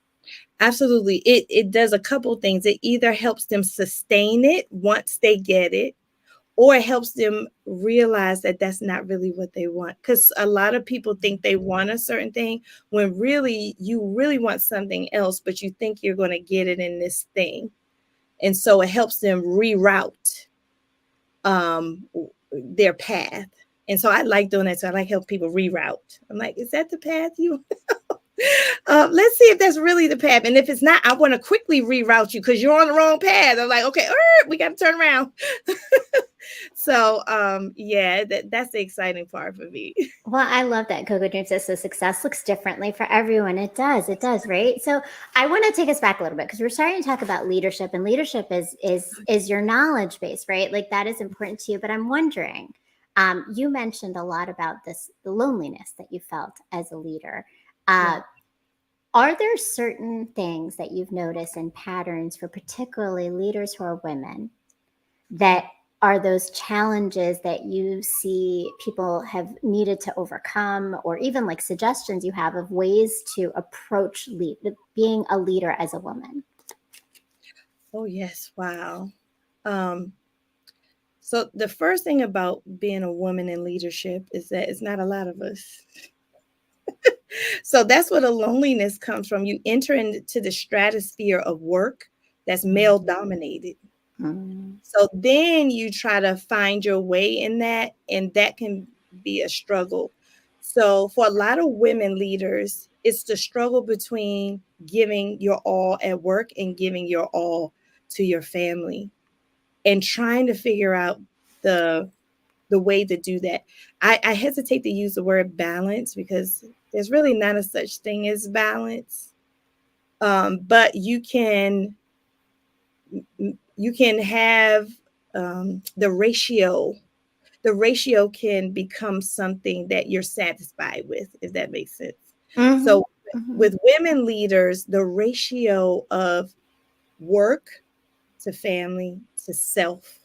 B: Absolutely. It does a couple things. It either helps them sustain it once they get it, or it helps them realize that that's not really what they want. Because a lot of people think they want a certain thing when really you really want something else, but you think you're going to get it in this thing. And so it helps them reroute their path. And so I like doing that. So I like help people reroute. I'm like, is that the path you let's see if that's really the path. And if it's not, I want to quickly reroute you because you're on the wrong path. I'm like, okay, we got to turn around. So yeah, that's the exciting part for me.
C: Well, I love that Coco Dreams says so success looks differently for everyone. It does, right? So I want to take us back a little bit because we're starting to talk about leadership, and leadership is your knowledge base, right? Like that is important to you. But I'm wondering, you mentioned a lot about this, the loneliness that you felt as a leader.
B: Yeah.
C: Are there certain things that you've noticed and patterns for particularly leaders who are women that are those challenges that you see people have needed to overcome, or even like suggestions you have of ways to approach being a leader as a woman?
B: Oh yes, wow. Um, so the first thing about being a woman in leadership is that it's not a lot of us. So that's where the loneliness comes from. You enter into the stratosphere of work that's male dominated.
C: Mm.
B: So then you try to find your way in that, and that can be a struggle. So for a lot of women leaders, it's the struggle between giving your all at work and giving your all to your family, and trying to figure out the way to do that. I hesitate to use the word balance because there's really not a such thing as balance. But you can have the ratio. The ratio can become something that you're satisfied with, if that makes sense.
C: Mm-hmm.
B: So
C: Mm-hmm.
B: with women leaders, the ratio of work to family to self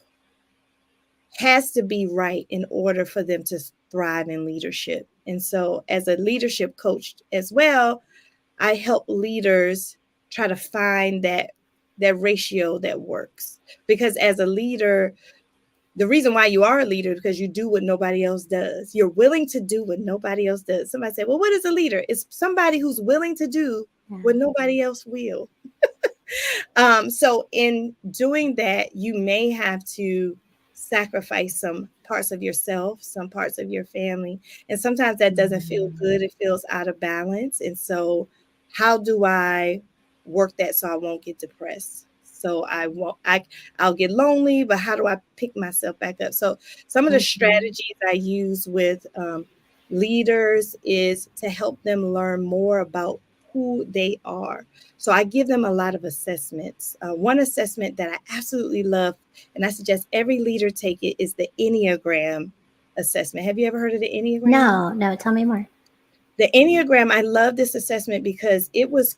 B: has to be right in order for them to thrive in leadership. And so, as a leadership coach as well, I help leaders try to find that ratio that works. Because as a leader, the reason why you are a leader is because you do what nobody else does. You're willing to do what nobody else does. Somebody say, "Well, what is a leader?" It's somebody who's willing to do
C: Yeah.
B: what nobody else will. So in doing that, you may have to sacrifice some parts of yourself, some parts of your family. And sometimes that doesn't feel good. It feels out of balance. And so how do I work that so I won't get depressed? So I'll get lonely, but how do I pick myself back up? So some of the
C: Mm-hmm.
B: strategies I use with leaders is to help them learn more about who they are. So I give them a lot of assessments. One assessment that I absolutely love, and I suggest every leader take it, is the Enneagram assessment. Have you ever heard of the Enneagram?
C: No, tell me more.
B: The Enneagram, I love this assessment because it was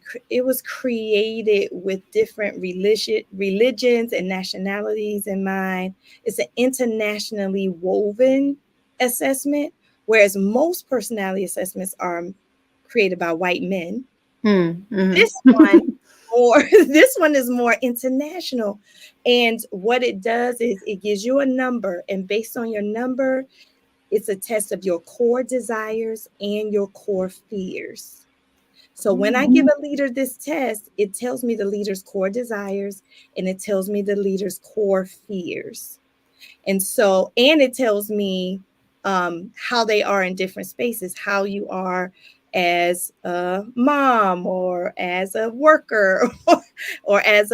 B: created with different religions and nationalities in mind. It's an internationally woven assessment, whereas most personality assessments are created by white men.
C: Mm-hmm.
B: This one more this one is more international. And what it does is it gives you a number, and based on your number, it's a test of your core desires and your core fears. So when I give a leader this test, it tells me the leader's core desires and it tells me the leader's core fears. And it tells me how they are in different spaces, how you are as a mom or as a worker or as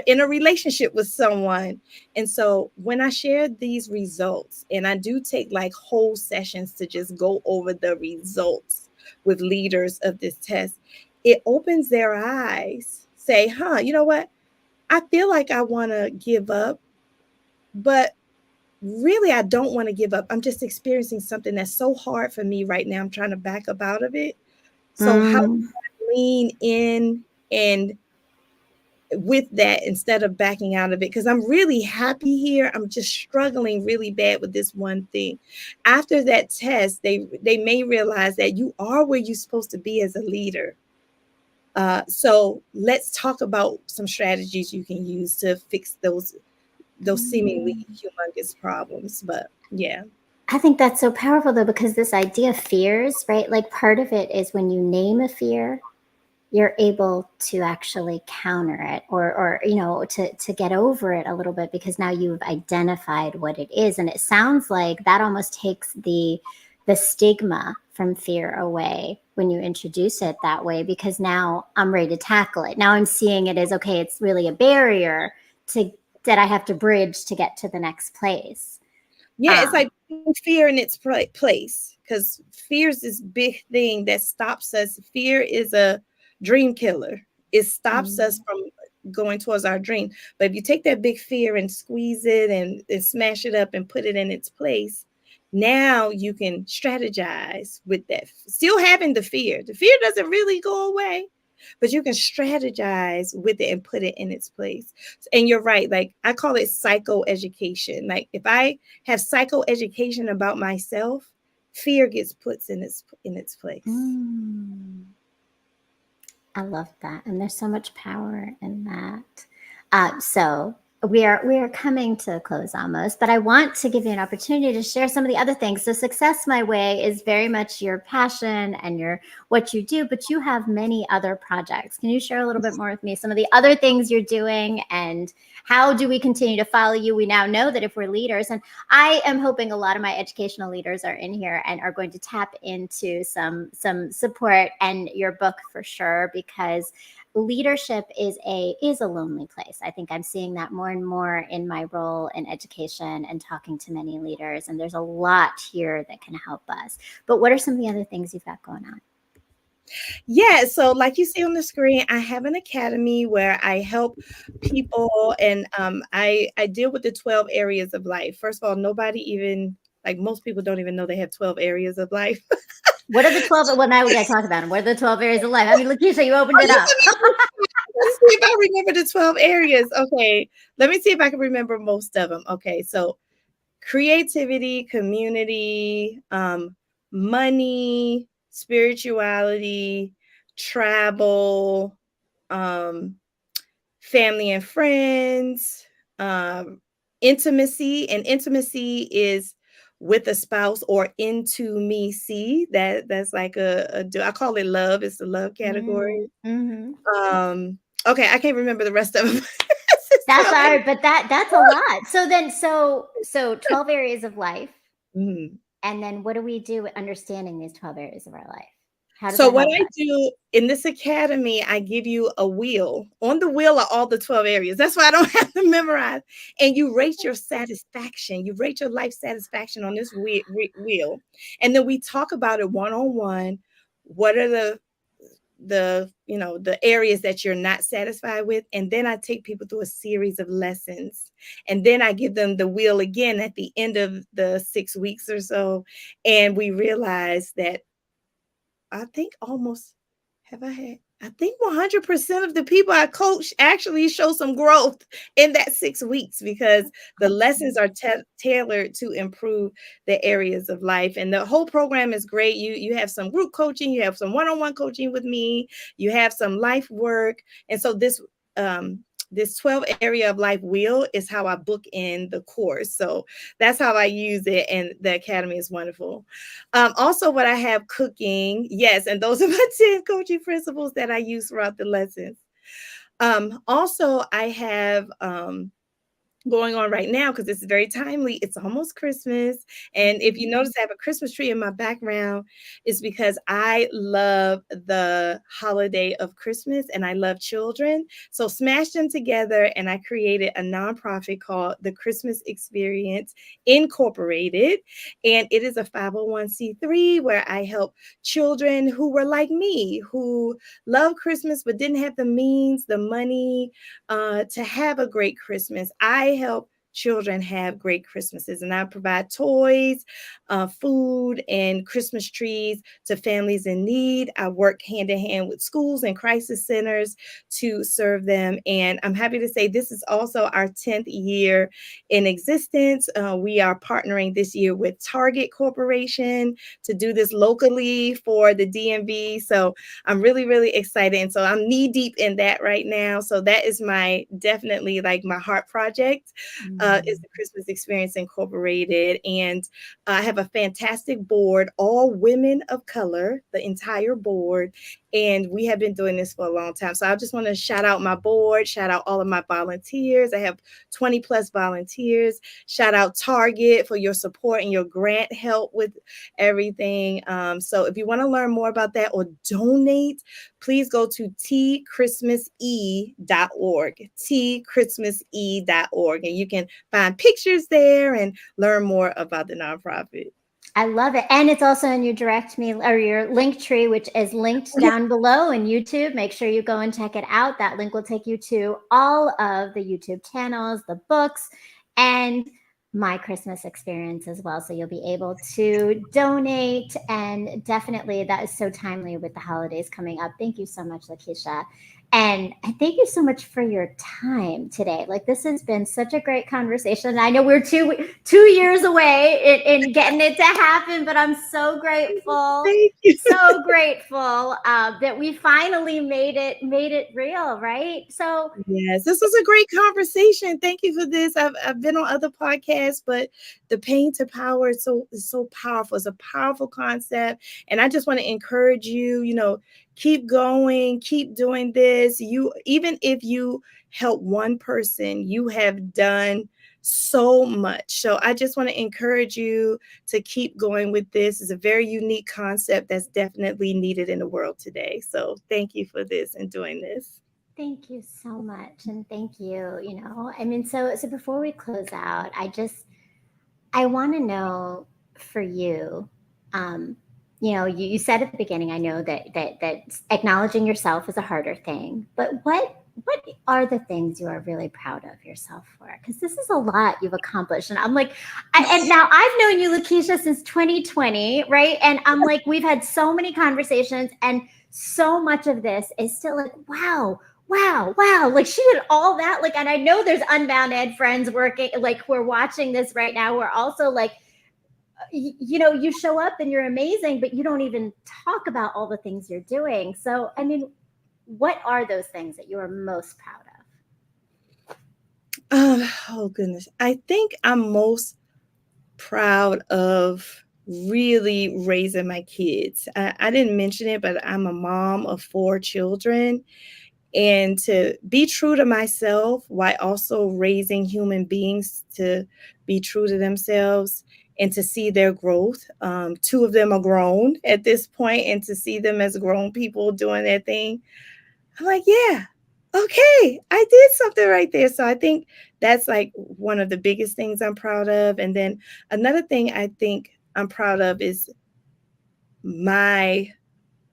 B: in a relationship with someone. And so when I share these results, and I do take like whole sessions to just go over the results with leaders of this test, it opens their eyes, say, you know what? I feel like I want to give up, but really I don't want to give up. I'm just experiencing something that's so hard for me right now. I'm trying to back up out of it. So how do
C: Mm.
B: I lean in and with that instead of backing out of it? Because I'm really happy here. I'm just struggling really bad with this one thing. After that test, they may realize that you are where you're supposed to be as a leader. So let's talk about some strategies you can use to fix those seemingly humongous problems. But yeah.
C: I think that's so powerful though, because this idea of fears, right? Like part of it is when you name a fear, you're able to actually counter it, or to get over it a little bit, because now you've identified what it is. And it sounds like that almost takes the stigma from fear away when you introduce it that way, because now I'm ready to tackle it. Now I'm seeing it as, okay, it's really a barrier to that I have to bridge to get to the next place.
B: Yeah, it's like fear in its place, because fear is this big thing that stops us. Fear is a dream killer. It stops us from going towards our dream. But if you take that big fear and squeeze it and smash it up and put it in its place, now you can strategize with that. Still having the fear. The fear doesn't really go away, but you can strategize with it and put it in its place. And you're right. Like, I call it psychoeducation. Like, if I have psychoeducation about myself, fear gets put in its place.
C: I love that. And there's so much power in that. So we are coming to a close almost, but I want to give you an opportunity to share some of the other things. So Success My Way is very much your passion and what you do, but you have many other projects. Can you share a little bit more with me, some of the other things you're doing, and how do we continue to follow you? We now know that if we're leaders, and I am hoping a lot of my educational leaders are in here and are going to tap into some support and your book for sure, because leadership is a lonely place. I think I'm seeing that more and more in my role in education and talking to many leaders. And there's a lot here that can help us. But what are some of the other things you've got going on?
B: Yeah, so like you see on the screen, I have an academy where I help people, and I deal with the 12 areas of life. First of all, most people don't even know they have 12 areas of life.
C: What are the 12? Well, now we got to talk about them. What are the 12 areas of life? I mean, Lakisha, you opened it up.
B: Let's see if I remember the 12 areas. Okay, let me see if I can remember most of them. Okay, so creativity, community, money, spirituality, travel, family and friends, intimacy. And intimacy is with a spouse, or into me. See, that's like I call it love. It's the love category. Okay, I can't remember the rest of them.
C: That's all right, but that's a lot. So 12 areas of life. And then what do we do with understanding these 12 areas of our life?
B: So what I do in this academy, I give you a wheel. On the wheel are all the 12 areas. That's why I don't have to memorize. And you rate your satisfaction. You rate your life satisfaction on this wheel. And then we talk about it one-on-one. What are the areas that you're not satisfied with? And then I take people through a series of lessons. And then I give them the wheel again at the end of the 6 weeks or so. And we realize that I think 100% of the people I coach actually show some growth in that 6 weeks, because the lessons are tailored to improve the areas of life. And the whole program is great. You have some group coaching, you have some one-on-one coaching with me, you have some life work. And so this 12 area of life wheel is how I book in the course. So that's how I use it. And the academy is wonderful. Also, what I have cooking. Yes. And those are my 10 coaching principles that I use throughout the lessons. Also, I have going on right now, because it's very timely. It's almost Christmas. And if you notice, I have a Christmas tree in my background. It's because I love the holiday of Christmas and I love children. So smash them together. And I created a nonprofit called the Christmas Experience Incorporated. And it is a 501c3 where I help children who were like me, who love Christmas, but didn't have the means, the money to have a great Christmas. I help children have great Christmases, and I provide toys, food, and Christmas trees to families in need. I work hand in hand with schools and crisis centers to serve them. And I'm happy to say this is also our 10th year in existence. We are partnering this year with Target Corporation to do this locally for the DMV. So I'm really, really excited. And so I'm knee deep in that right now. So that is definitely like my heart project. is the Christmas Experience Incorporated. And I have a fantastic board, all women of color, the entire board. And we have been doing this for a long time. So I just want to shout out my board, shout out all of my volunteers. I have 20 plus volunteers. Shout out Target for your support and your grant help with everything. So if you want to learn more about that or donate, please go to tchristmase.org, tchristmase.org, and you can find pictures there and learn more about the nonprofit.
C: I love it. And it's also in your direct me or your link tree, which is linked down below in YouTube. Make sure you go and check it out. That link will take you to all of the YouTube channels, the books, and my Christmas experience as well. So you'll be able to donate. And definitely that is so timely with the holidays coming up. Thank you so much, Lakisha. And thank you so much for your time today. Like, this has been such a great conversation. I know we're two years away in getting it to happen, but I'm so grateful.
B: Thank you.
C: So grateful that we finally made it real, right? So
B: yes, this was a great conversation. Thank you for this. I've been on other podcasts, but the pain to power is so powerful. It's a powerful concept, and I just want to encourage you. Keep going, keep doing this. Even if you help one person, you have done so much. So I just want to encourage you to keep going with this. It's a very unique concept that's definitely needed in the world today. So thank you for this and doing this.
C: thank you so much. And thank you. So before we close out, I want to know for you, you said at the beginning, I know that acknowledging yourself is a harder thing, but what are the things you are really proud of yourself for? Because this is a lot you've accomplished. And I'm like, and now I've known you, Lakisha, since 2020, right? And I'm like, we've had so many conversations, and so much of this is still like, wow. Like, she did all that. Like, and I know there's Unbound Ed friends working, like, who are watching this right now, who are also like, you show up and you're amazing, but you don't even talk about all the things you're doing. So, what are those things that you are most proud of?
B: Oh goodness. I think I'm most proud of really raising my kids. I didn't mention it, but I'm a mom of 4 children. And to be true to myself while also raising human beings to be true to themselves and to see their growth. 2 of them are grown at this point, and to see them as grown people doing their thing, I'm like, yeah, okay, I did something right there. So I think that's like one of the biggest things I'm proud of. And then another thing I think I'm proud of is my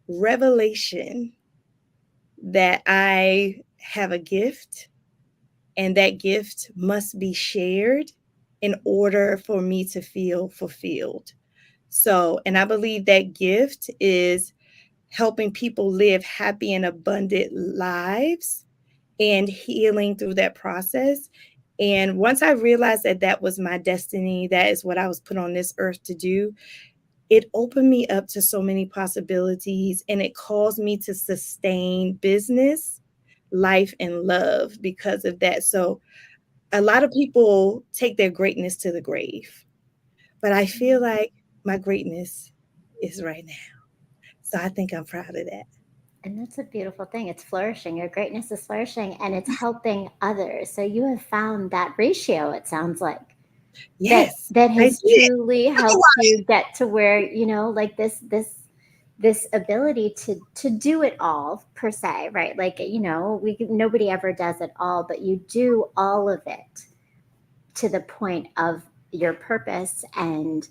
B: revelation that I have a gift, and that gift must be shared in order for me to feel fulfilled. So, and I believe that gift is helping people live happy and abundant lives and healing through that process. And once I realized that that was my destiny, that is what I was put on this earth to do, it opened me up to so many possibilities, and it caused me to sustain business, life, and love because of that. So a lot of people take their greatness to the grave, but I feel like my greatness is right now. So I think I'm proud of that.
C: And that's a beautiful thing. It's flourishing. Your greatness is flourishing, and it's helping others. So you have found that ratio, it sounds like.
B: Yes,
C: that
B: I
C: has
B: did.
C: truly helped you get to where, like this ability to do it all, per se, right? Like, nobody ever does it all, but you do all of it to the point of your purpose, and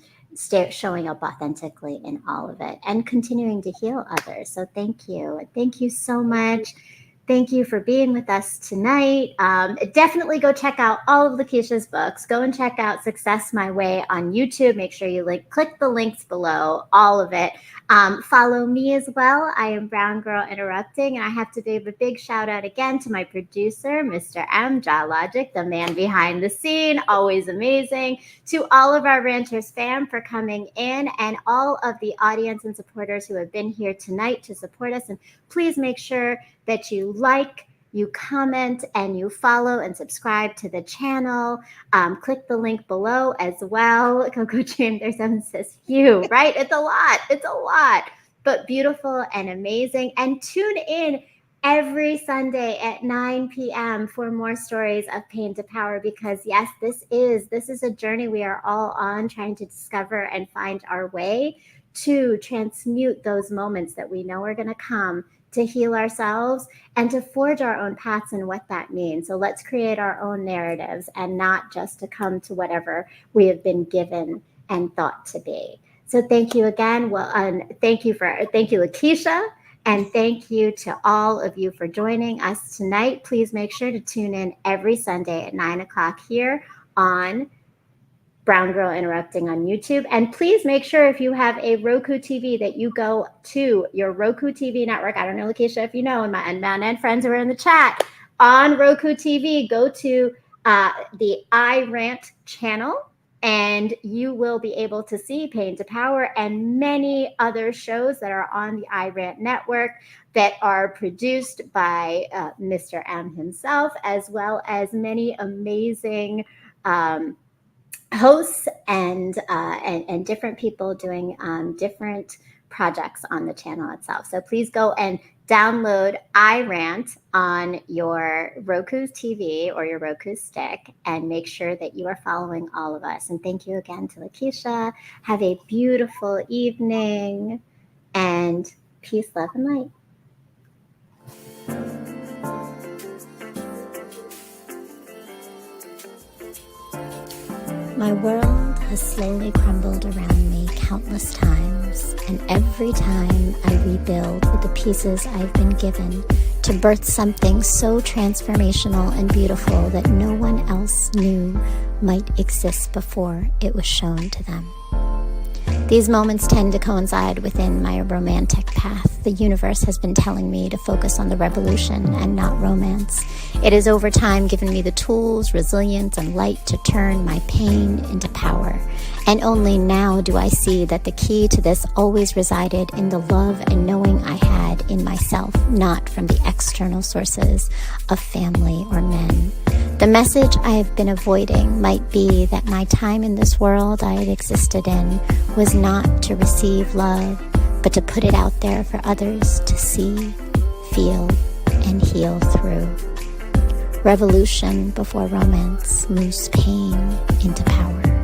C: showing up authentically in all of it, and continuing to heal others. So thank you so much. Thank you for being with us tonight. Definitely go check out all of Lakisha's books. Go and check out Success My Way on YouTube. Make sure you click the links below, all of it. Follow me as well. I am Brown Girl Interrupting, and I have to give a big shout out again to my producer, Mr. M. Logic, the man behind the scene, always amazing. To all of our Ranters fam for coming in, and all of the audience and supporters who have been here tonight to support us. And please make sure that you like, you comment and you follow and subscribe to the channel. Click the link below as well. Coco Jam, there's someone says few, right? It's a lot, but beautiful and amazing. And tune in every Sunday at 9 p.m. for more stories of pain to power, because yes, this is a journey we are all on, trying to discover and find our way to transmute those moments that we know are going to come, to heal ourselves and to forge our own paths and what that means. So let's create our own narratives and not just to come to whatever we have been given and thought to be. So thank you again. Well, thank you, Lakisha. And thank you to all of you for joining us tonight. Please make sure to tune in every Sunday at 9 o'clock here on Brown Girl Interrupting on YouTube. And please make sure, if you have a Roku TV, that you go to your Roku TV network. I don't know, Lakisha, if you know, and my friends who are in the chat, on Roku TV, go to the iRant channel, and you will be able to see Pain to Power and many other shows that are on the iRant network that are produced by Mr. M himself, as well as many amazing hosts and different people doing different projects on the channel itself. So please go and download iRant on your Roku TV or your Roku stick, and make sure that you are following all of us. And thank you again to Lakisha. Have a beautiful evening, and peace, love, and light. My world has slowly crumbled around me countless times, and every time I rebuild with the pieces I've been given to birth something so transformational and beautiful that no one else knew might exist before it was shown to them. These moments tend to coincide within my romantic path. The universe has been telling me to focus on the revolution and not romance. It has over time given me the tools, resilience, and light to turn my pain into power. And only now do I see that the key to this always resided in the love and knowing I had in myself, not from the external sources of family or men. The message I have been avoiding might be that my time in this world I had existed in was not to receive love, but to put it out there for others to see, feel, and heal through. Revolution before romance moves pain into power.